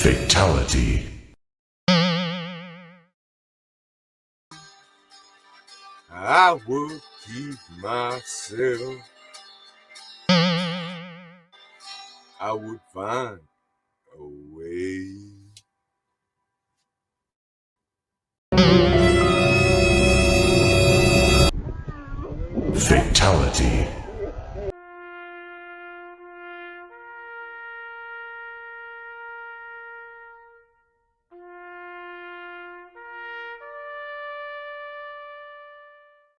Fatality. I would keep myself. I would find a way. Fatality.